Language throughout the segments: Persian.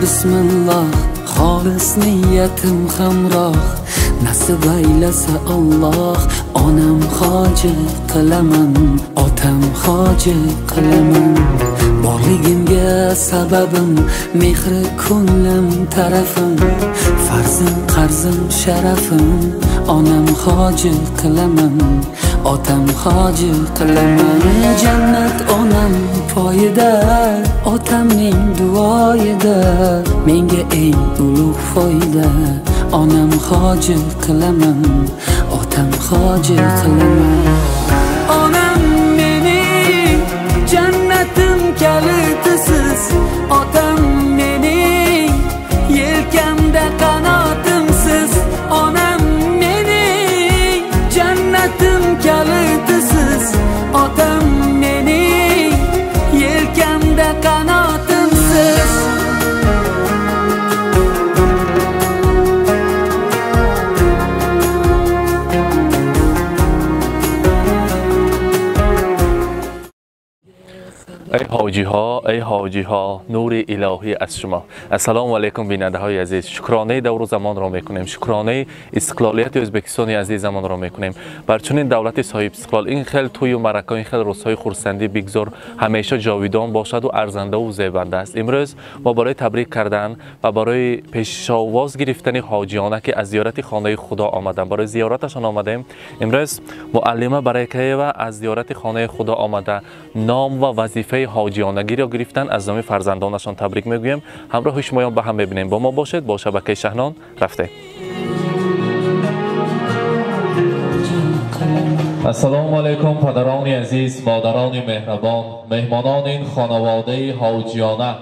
bismillah, xolis niyatim hamroh, nasib aylasa Alloh. Onam hoji qilaman, otam hoji qilaman. Borligimga sababim mehri ko'nglim tarafim, farzim qarzim sharafim. Onam hoji qilaman, otam hoji qilaman. Jannat onam poyida, otamning duoyida, menga eng ulug' foyda. Onam hoji qilaman, otam hoji qilaman. Onam mening jannatim kalitisiz, otam mening yelkamda qanotimsiz. Onam mening jannatim kalitisiz, otam mening yelkamda qanotimsiz. ای حاجی ها نور الهی از شما. السلام علیکم بیننده های عزیز. شکرانه دور و زمان را میکنیم، شکرانه استقلالیت ازبکستان عزیز زمان را میکنیم بر چنین دولت صاحب استقلال. این خیلی توی و مرکه، این خیلی روزهای خورسندی بگذار همیشه جاویدان باشد و ارزنده و زیبنده است. امروز ما برای تبریک کردن و برای پیشاواز گرفتن حاجیانه که از زیارت خانه خدا آمدن، برای زیارتشان آمدیم. امروز معلمه برای که و از زیارت خانه خدا آمده نام و وظیفه حاجیانگی را گرفتن، از نام فرزندانشان تبریک میگویم. همراه شما به هم ببینیم. با ما باشید. با شبکه شهنان رفته. السلام علیکم پدران عزیز، مادران مهربان، مهمانان این خانواده حاجیانه.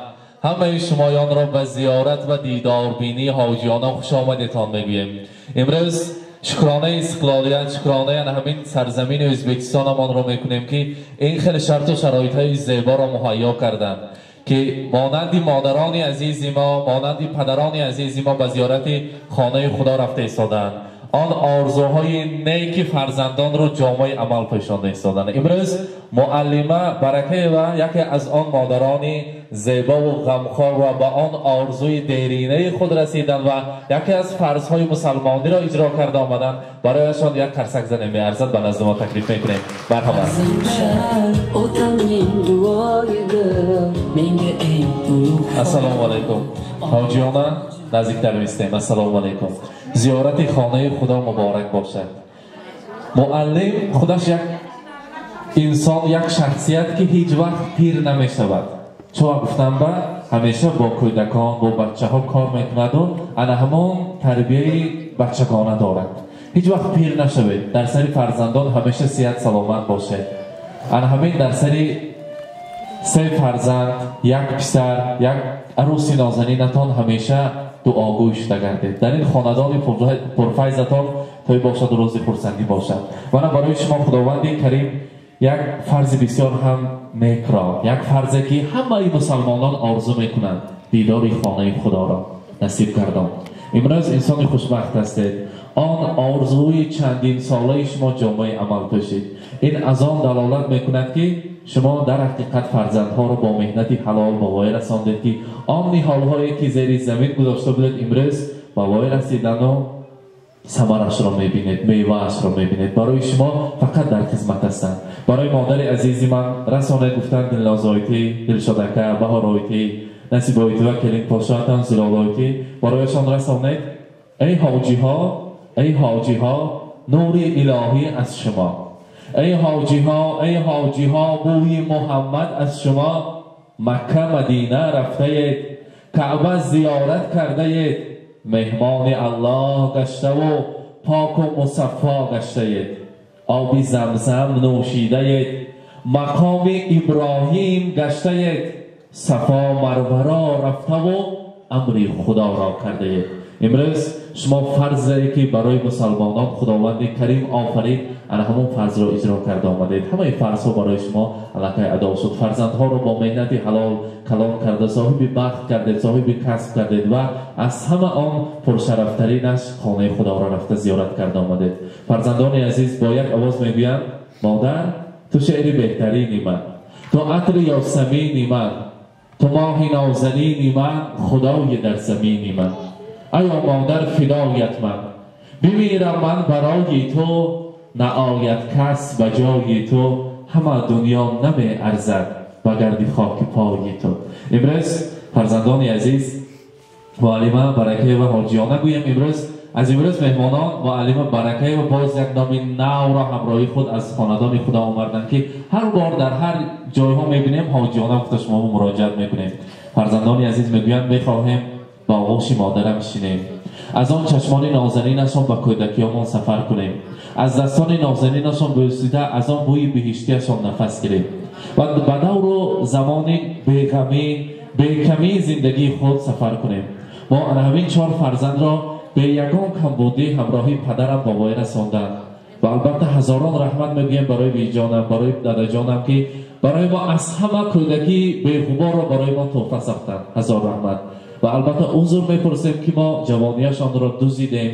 همه شمایان را به زیارت و دیداربینی حاجیانه خوش آمدیتان میگویم. امروز شکرانه استقلالیت، شکرانه همین سرزمین ازبکستانمان را میکنیم که این خیلی شرط و شرایط های زیبا را مهیا کردند که مانند مادران عزیز ما، مانند پدران عزیز ما به زیارت خانه خدا رفته ایستادند. آن آرزوهای نیک فرزندان رو جامعه عمل پیشانده ایستادند. امروز معلمه برکه و یکی از آن مادران زیبا و غمخوار و به آن آرزوی دیرینه خود رسیدن و یکی از فرضهای مسلمانی را اجرا کرده آمدن. برایشان یک قرصک زنه می ارزد به نزد ما تکلیف میکنیم. مرحبا. السلام علیکم حاجیانه، نزدیکتر میستیم. السلام علیکم. زیارت خانه خدا مبارک باشد. معلم خودش یک انسان، یک شخصیت که هیچ وقت پیر نمی شود. چون گفتم همیشه با کودکان، با بچه ها کار میکند و همون تربیه بچگانه دارد. هیچ وقت پیر نشود. در سری فرزندان همیشه صحت سلامت باشه. همین در سری 3 فرزند، 1 پسر، 1 عروسی نازنینتان همیشه دعاگوی شده گردید. در این خاندان پرفیضتان تا باشد و روزی خرسندی باشد. و برای شما خداوند کریم یک فرض بسیار هم نیکرا، یک فرضی که همه مسلمانان آرزو میکنند، دیدار خانه خدا را نصیب گردان. امروز انسان خوشبخت هستید. آن آرزوی چندین ساله شما جامعه عمل پیشید. این از آن دلالت میکند که شما در حقیقت فرزندها را با مهنت حلال به وای رساندید که آن نهالهایی که زیر زمین گذاشته بودید امروز به وای رسیدن و ثمرش را میبینید، میوه‌اش را میبینید. برای شما فقط در خدمت هستند. برای مادر عزیزی من رسانه گفتن دلنازایتی، دلشدکه، بهارایتی، نصیبایتی و کلین پاشاتان زلالایتی برایشان رسانید. ای حاجی ها، ای حاجی ها، نور الهی از شما. ای حاجی ها، ای حاجی ها، بوی محمد از شما. مکه مدینه رفته اید، کعبه زیارت کرده اید، مهمان الله گشته و پاک و مصفا گشته اید. آب زمزم نوشیده اید، مقام ابراهیم گشته اید، صفا مروه را رفته و امر خدا را کرده اید. امروز شما فرضی که برای مسلمانان خداوند کریم آفرید، همون فرض را اجرا کرده آمدید. همه فرض ها برای شما علاقه ادا شد. فرزندها را با مهنت حلال کلان کرده، صاحب بخت کردید، صاحب کسب کردید و از همه آن پرشرفترینش خانه خدا را رفته زیارت کرده آمدید. فرزندان عزیز با یک آواز میگویند مادر تو شعر بهترینی من، تو عطر یاسمینی من، تو ماه نازنینی من، خدای در زمینی من. ایا مادر فدایت من، بمیرم من برای تو، نآید کس به جای تو، همه دنیا نمی ارزد بگردی خاک پای تو. امروز فرزندان عزیز، معلمه برکه و حاجیانه گویم امروز از امروز مهمانان معلم برکه و باز یک نام نو را همراهی خود از خاندان خدا آوردند که هر بار در هر جای ها میبینیم حاجیانه وقت شما مراجعت میکنیم. فرزندان عزیز میگویند میخواهیم با آغوش مادرم بشینیم، از آن چشمان نازنینشان به کودکیمان سفر کنیم، از دستان نازنینشان بوسیده از آن بوی بهشتیشان نفس گیریم و به دور و زمان بی‌کمی زندگی خود سفر کنیم. ما همین 4 فرزند را به یگان کمبودی همراهی پدرم بابای رساندند و البته هزاران رحمت میگویم برای بیجانم، برای داداجانم که برای ما از همه کودکی بی‌غبار را برای ما تحفه ساختند. هزار رحمت. و البته عذر میپرسیم که ما جوانیشان را دزدیدیم.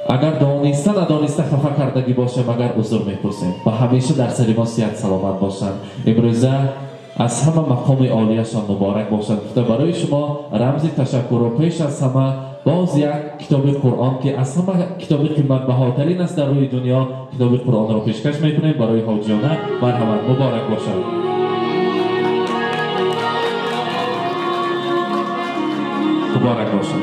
اگر دانسته ندانسته خفه کردگی باشه مگر عذر میپرسیم و همیشه در سر ما صحت سلامت باشند. امروزه از همه مقام عالیشان مبارک باشند. برای شما رمز تشکر و پیش از همه باز یک کتاب قرآن که از همه کتاب قیمت بهاترین است در روی دنیا، کتاب قرآن را پیشکش میکنیم برای حاجیانه. مرحمت، مبارک باشند. مبارک باشند.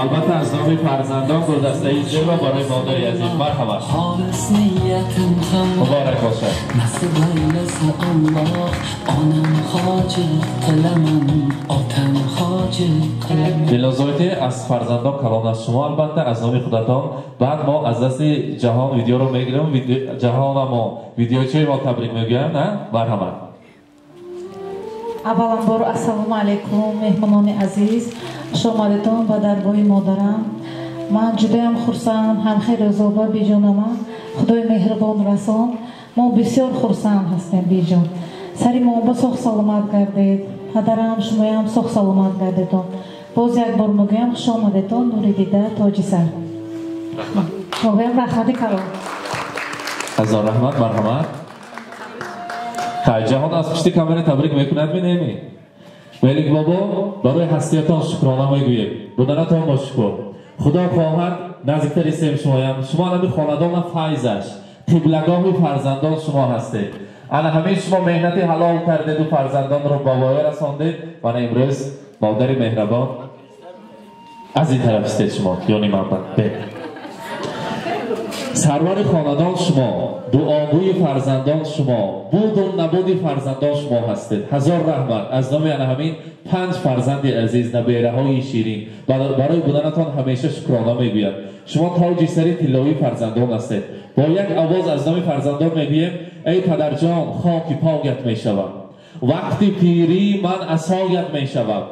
البته از نام فرزندان گلدسته زیبا برای مادر عزیز. مرحبا. خالص نیتم هم مبارک باشد. مثل بیلس الله، آنم خاجه قلمم، آتم خاجه قلمم. بلازایتی از فرزندان کلام از شما البته از نام خودتان. بعد ما از دست جهان ویدیو رو میگیریم. جهان ما ویدیو چه ما تبریک میگویم. نه؟ مرحبا. авваланбор ассалому алайкум меҳмонони азиз, хушомадедон ба даргоҳи модарам. ман ҷудоям хурсанд, ҳамхейру зоба биҷонамам. худои меҳрубон расон, мо бисёр хурсанд ҳастем биҷон. сари моба соҳ саломат гардед, падарам шумоям соҳ саломат гардедон. боз як бор мегӯям хушомадедон, нури дида, тоҷи сар. мегӯям рахмати калом. ҳазор раҳмат. марҳамат. جهان از پشت کامera تبریک میکند. بینیم ولی بابا برای هستیتان شکرانه میگویم. بودنتان با شکر. خدا خواهد نزدیکتر ایستیم شما نمی خاندان فیضش قبلگاه فرزندان شما هستید. انا همه شما مهنتی حلال کردید و فرزندان رو به وای رساندید و امروز مادر مهربان از این طرف استید شما. یعنی محبت سرور خاندان شما، دعاگوی فرزندان شما، بود و نبود فرزندان شما هستید. هزار رحمت. از نام همین 5 فرزند عزیز، نبیره های شیرین، برای بودنتان همیشه شکرانه میگویم. شما تاج سری طلایی فرزندان هستید. با یک آواز از نام فرزندان میگویم ای پدرجان خاک پایت میشوم، وقتی پیری من عصایت میشوم،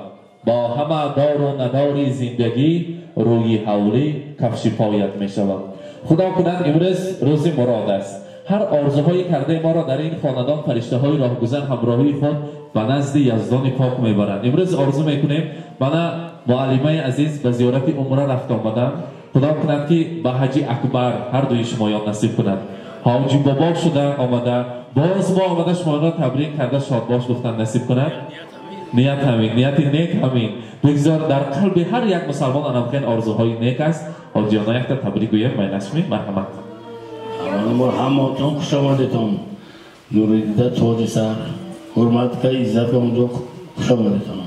با همه دار و نداری زندگی روی حولی کفش پایت میشوم. خدا کند امروز روز مراد است. هر آرزوهایی کرده ما را در این خاندان فرشته های راهگذر همراهی خود به نزد یزدان پاک میبرند. امروز آرزو میکنیم من معلمه عزیز به زیارت عمره رفت آمدم. خدا کند که به حج اکبر هر دوی شمایان نصیب کند. حاجی بابا شده آمده، باز ما آمده شما را تبریک کرده شاد باش گفتن نصیب کند. نیت همین، نیت نیک همین. بگذار در قلب هر یک مسلمان انامکن آرزوهای نیک است. حاجیانه یک تبریک گویم. من نشمی مرحمت. ما هماتون خوش آمدتون. نوری دیده تاج سر، حرمت که عزت اونجا خوش آمدتون.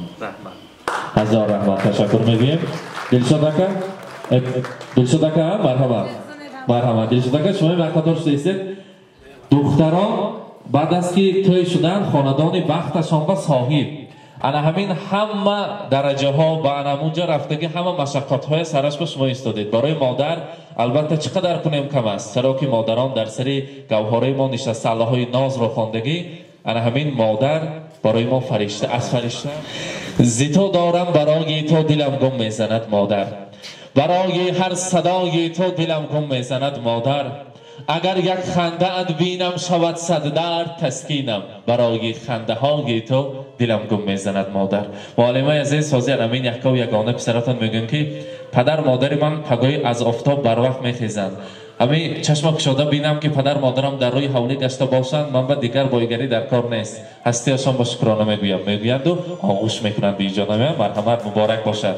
هزار رحمت. تشکر میگیم. دلشده که مرحمت. مرحمت. دلشده که شما وقت شدید دختران بعد از که توی شدن خاندان بختشان و صاحب انا همین همه درجه ها به انمونجا رفتگی همه مشقات های سرش به شما ایستادید. برای مادر البته چقدر کنیم کم است، چرا که مادران در سری گوهره ما نشسته الله های ناز را خواندگی. انا همین مادر برای ما فرشته از فرشته. زیتو دارم برای تو دلم گم میزند مادر، برای هر صدای تو دلم گم میزند مادر. اگر یک خنده ات بینم شود صد درد تسکینم، برای خنده های تو دلم گم میزند مادر. معلمای عزیز، سازی امین یکا و یگانه پسراتان میگن که پدر مادر من پگاه از آفتاب بر وقت میخیزند. همین چشم کشاده بینم که پدر مادرم در روی حوله گشته باشند، من دیگر بایگری در کار نیست. هستیشان با شکرانه میگویند و آغوش میکنند. به جانم مرحمت مبارک باشد.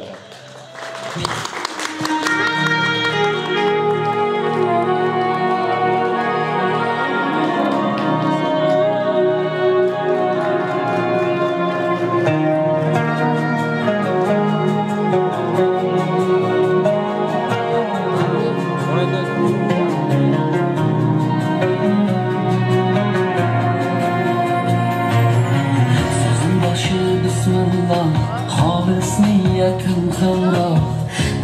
خالص نیتم خمرا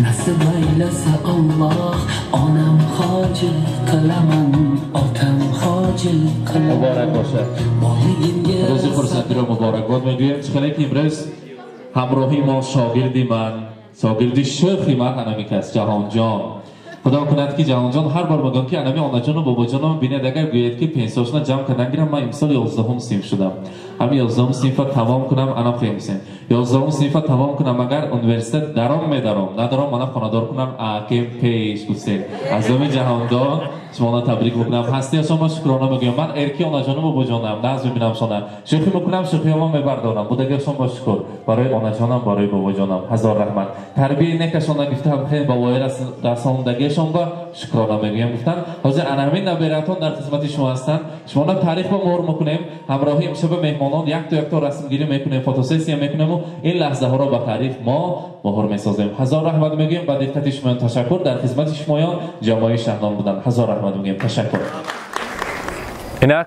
نصب ایلس الله آنم خاج قلمم آتم خاج قلمم. مبارک باشد. روز فرصتی رو مبارک باد میگویم. چخیلی که امروز همراهی ما شاگردی من، شاگردی شیخی من هنمی کس جهان جان. خدا کند که جهان جان هر بار بگم که انمی آنا جان و بابا جانم بیند اگر گوید که پنساشنا جمع کردن گیرم. من امسال 11ام صنف شدم. همین 11ام صنف تمام کنم انا فهمسین 11ام صنف تمام کنم اگر انورسیته درام میدارم ندارم من خانه‌دار کنم اکم پیش گوسه از همین جهان جان شما تبریک بکنم. هستی شما شکرانه میگم. من ارکی آنا جانم و بابا جانم ناز میبینم شما شوخی میکنم شوخی ما میبردارم بودگی شما شکر برای آنا جانم برای بابا جانم هزار رحمت. تربیت نکشون گفتم خیلی بابای رساندگیشون با شکرانه میگم. گفتن حاضر انامین نبیراتون در خدمت شما هستند. شما را تاریخ با مهر میکنیم. همراهی امشب مهمانان یک تا رسم گیری میکنیم، فوتوسسی میکنیم و این لحظه ها را با تاریخ ما مهر میسازیم. هزار رحمت میگیم. با دقت شما تشکر. در خدمت شما جامعه شهرنام بودن. هزار رحمت میگیم. تشکر. اینک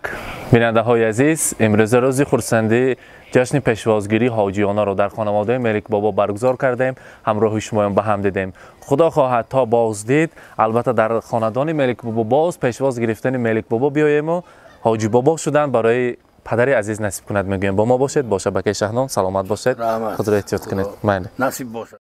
بیننده های عزیز، امروز روزی خرسندی جشن پیشوازگیری حاجیانه را در خانواده ملک بابا برگزار کردیم. همراه شما به هم دیدیم. خدا خواهد تا بازدید البته در خاندان ملک بابا باز پیشواز گرفتن ملک بابا بیاییم و حاجی بابا شدن برای پدر عزیز نصیب کند میگویم. با ما باشید. با شبکه شهرنام سلامت باشید. خود را احتیاط کنید. نصیب باشد.